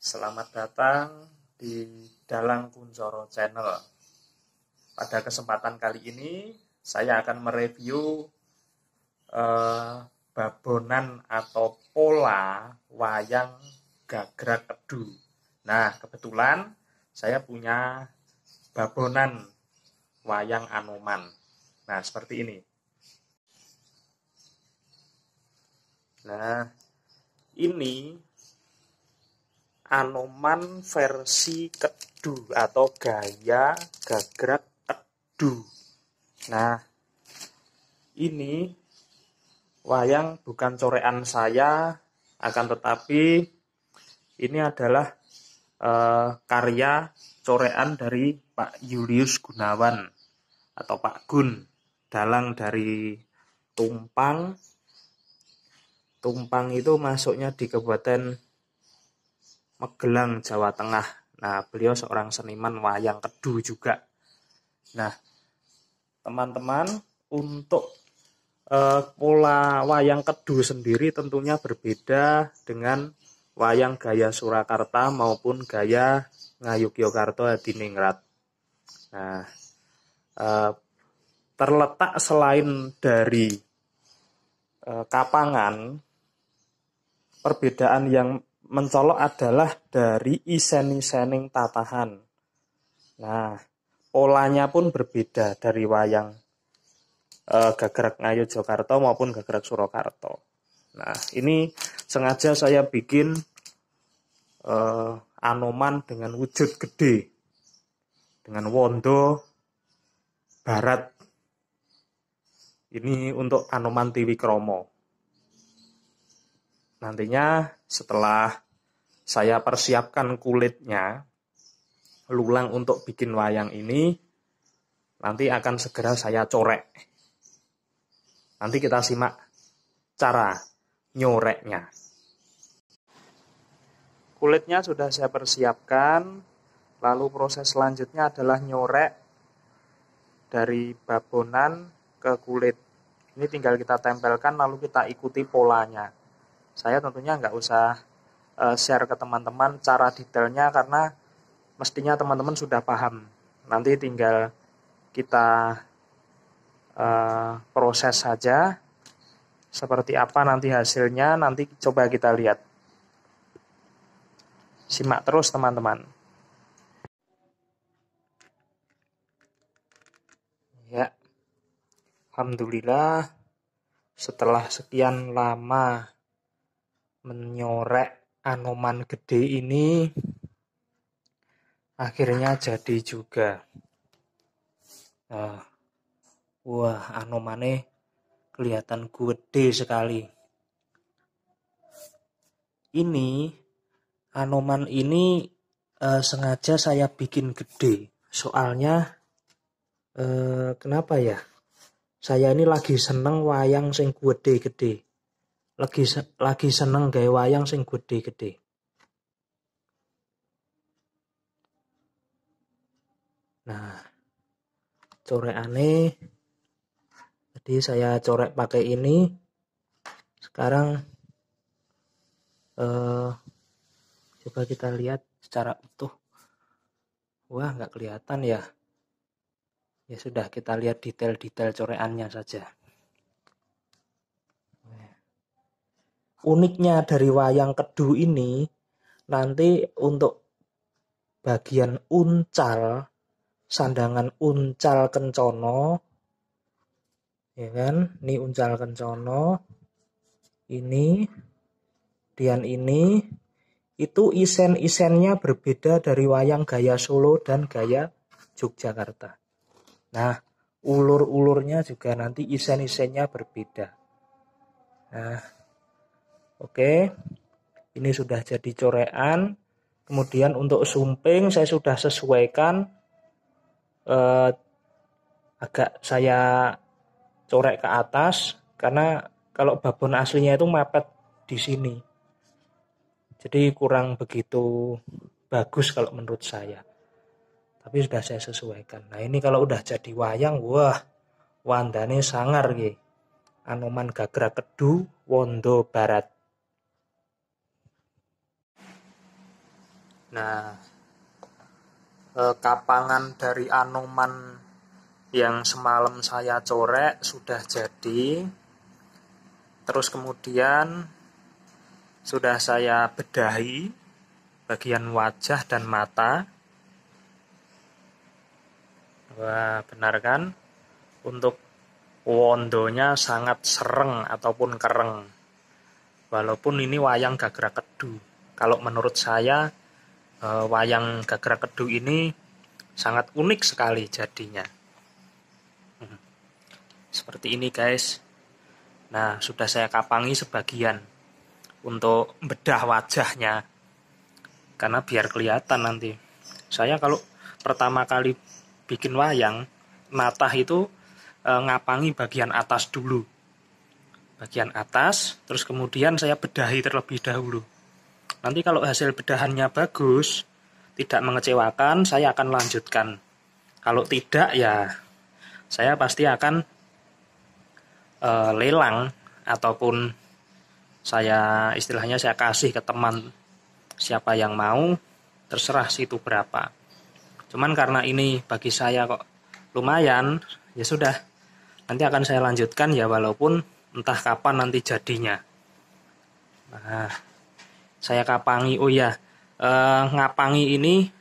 Selamat datang di Dalang Kuncoro Channel. Pada kesempatan kali ini saya akan mereview babonan atau pola wayang gagrag kedu. Nah, kebetulan saya punya babonan wayang Anoman. Nah, seperti ini. Nah, ini Anoman versi kedu atau gaya gagrag kedu. Nah, ini wayang bukan corekan saya, akan tetapi ini adalah karya corekan dari Pak Julius Gunawan atau Pak Gun, dalang dari Tumpang. Tumpang itu masuknya di Kabupaten Magelang, Jawa Tengah. Nah, beliau seorang seniman wayang kedu juga. Nah, teman-teman, untuk pola wayang kedu sendiri tentunya berbeda dengan wayang gaya Surakarta maupun gaya Ngayogyakarta Hadiningrat. Nah, terletak selain dari kapangan, perbedaan yang mencolok adalah dari isen-isening tatahan. Nah, polanya pun berbeda dari wayang gagrag Ngayogyakarta maupun gagrag Surakarta. Nah, ini sengaja saya bikin Anoman dengan wujud gede, dengan wondo barat. Ini untuk Anoman Triwikromo. Nantinya setelah saya persiapkan kulitnya, lulang untuk bikin wayang ini, nanti akan segera saya corek. Nanti kita simak cara nyoreknya. Kulitnya sudah saya persiapkan, lalu proses selanjutnya adalah nyorek dari babonan ke kulit. Ini tinggal kita tempelkan lalu kita ikuti polanya. Saya tentunya nggak usah share ke teman-teman cara detailnya karena mestinya teman-teman sudah paham. Nanti tinggal kita proses saja. Seperti apa nanti hasilnya, nanti coba kita lihat. Simak terus teman-teman. Ya, alhamdulillah setelah sekian lama menyorek Anoman gede ini, akhirnya jadi juga. Wah, Anomannya kelihatan gede sekali. Ini Anoman ini sengaja saya bikin gede. Soalnya kenapa ya? Saya ini lagi seneng wayang sing gede-gede. Lagi seneng gawe wayang sing gede-gede. Nah, corekane jadi saya corek pakai ini. Sekarang coba kita lihat secara utuh. Wah, nggak kelihatan ya. Ya sudah, kita lihat detail-detail corekannya saja. Uniknya dari wayang kedu ini, nanti untuk bagian uncal, sandangan uncal kencono, ya kan? Ini uncal kencono, ini, dan ini, itu isen-isennya berbeda dari wayang gaya Solo dan gaya Yogyakarta. Nah, ulur-ulurnya juga nanti isen-isennya berbeda. Nah, oke, ini sudah jadi corekan. Kemudian untuk sumping saya sudah sesuaikan, agak saya corek ke atas karena kalau babon aslinya itu mepet di sini. Jadi kurang begitu bagus kalau menurut saya. Tapi sudah saya sesuaikan. Nah, ini kalau udah jadi wayang, wah, wandane sangar nggih. Anoman gagrag kedu wondo barat. Nah, kapangan dari Anoman yang semalam saya corek sudah jadi. Terus kemudian sudah saya bedahi bagian wajah dan mata. Wah, benar kan? Untuk wondonya sangat sereng ataupun kereng. Walaupun ini wayang Gagra Kedu. Kalau menurut saya, wayang Gagra Kedu ini sangat unik sekali jadinya. Seperti ini guys. Nah, sudah saya kapangi sebagian untuk bedah wajahnya. Karena biar kelihatan nanti. Saya kalau pertama kali bikin wayang, natah itu ngapangi bagian atas dulu. Bagian atas, terus kemudian saya bedahi terlebih dahulu. Nanti kalau hasil bedahannya bagus, tidak mengecewakan, saya akan lanjutkan. Kalau tidak ya saya pasti akan lelang ataupun istilahnya saya kasih ke teman siapa yang mau, terserah situ berapa. Cuman karena ini bagi saya kok lumayan, ya sudah, nanti akan saya lanjutkan ya walaupun entah kapan nanti jadinya. Nah, saya kapangi, ngapangi ini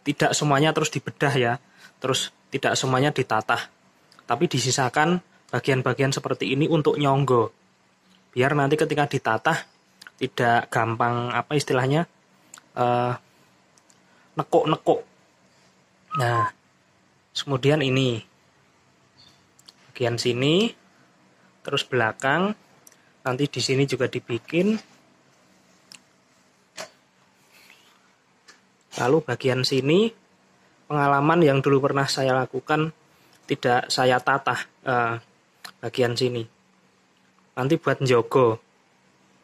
tidak semuanya terus dibedah ya, terus tidak semuanya ditatah, tapi disisakan bagian-bagian seperti ini untuk nyonggo, biar nanti ketika ditatah tidak gampang istilahnya nekuk-nekuk. Nah, kemudian ini bagian sini, terus belakang, nanti di sini juga dibikin. Lalu bagian sini, pengalaman yang dulu pernah saya lakukan, tidak saya tatah bagian sini. Nanti buat njogo,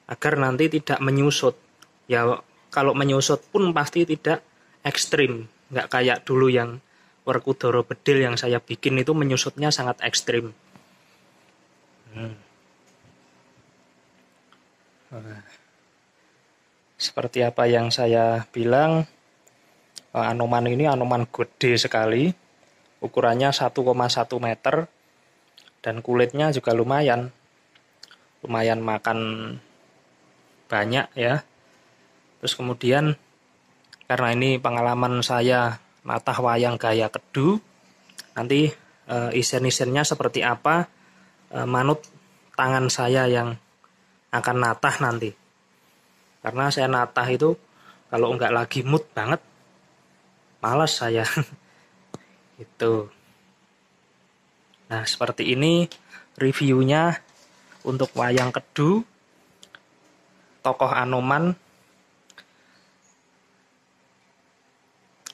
agar nanti tidak menyusut. Ya kalau menyusut pun pasti tidak ekstrim. Nggak kayak dulu yang Werkudara Bedil yang saya bikin itu menyusutnya sangat ekstrim. Seperti apa yang saya bilang, Anoman ini Anoman gede sekali, ukurannya 1,1 meter, dan kulitnya juga lumayan makan banyak ya. Terus kemudian karena ini pengalaman saya natah wayang gaya Kedu, nanti isen-isennya seperti apa manut tangan saya yang akan natah nanti. Karena saya natah itu kalau nggak lagi mood banget, malas saya. Itu. Nah, seperti ini reviewnya untuk wayang Kedu, tokoh Anoman.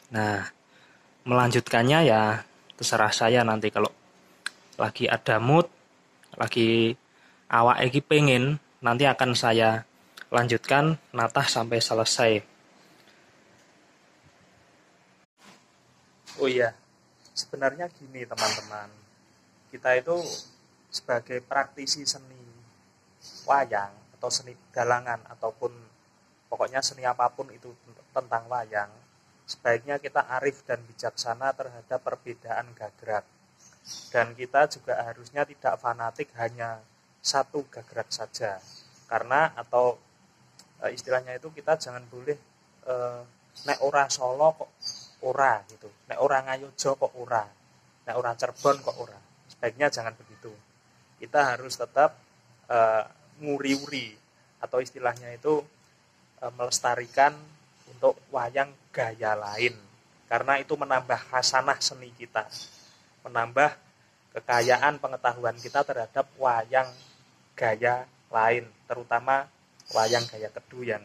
Nah, melanjutkannya ya terserah saya nanti kalau lagi ada mood, lagi awak iki pengen, nanti akan saya lanjutkan natah sampai selesai. Oh iya, sebenarnya gini teman-teman, kita itu sebagai praktisi seni wayang atau seni galangan ataupun pokoknya seni apapun itu tentang wayang, sebaiknya kita arif dan bijaksana terhadap perbedaan gagrak. Dan kita juga harusnya tidak fanatik hanya satu gagrak saja. Karena istilahnya itu kita jangan boleh nek ora Solo kok ora gitu. Nek ora Ngayojo kok ora. Nek ora Cirebon kok ora. Sebaiknya jangan begitu. Kita harus tetap nguri-uri atau istilahnya itu melestarikan untuk wayang gaya lain. Karena itu menambah khasanah seni kita. Menambah kekayaan pengetahuan kita terhadap wayang gaya lain. Terutama wayang gaya Kedu yang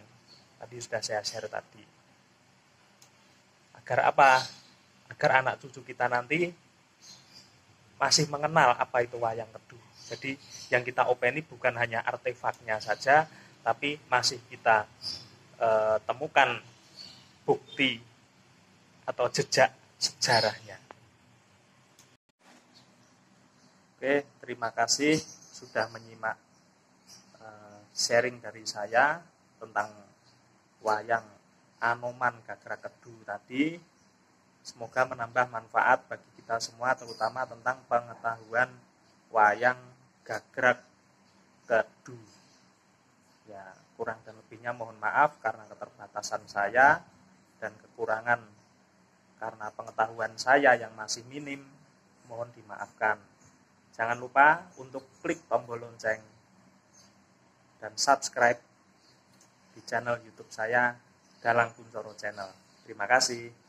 tadi sudah saya share tadi. Agar apa? Agar anak cucu kita nanti masih mengenal apa itu wayang Kedu. Jadi yang kita openi bukan hanya artefaknya saja, tapi masih kita temukan bukti atau jejak sejarahnya. Oke, terima kasih sudah menyimak sharing dari saya tentang wayang Anoman Gagrag Kedu tadi. Semoga menambah manfaat bagi kita semua, terutama tentang pengetahuan wayang Gagrag Kedu. Ya, kurang dan lebihnya mohon maaf karena keterbatasan saya dan kekurangan karena pengetahuan saya yang masih minim, mohon dimaafkan. Jangan lupa untuk klik tombol lonceng dan subscribe di channel YouTube saya, Dalang Kuncoro Channel. Terima kasih.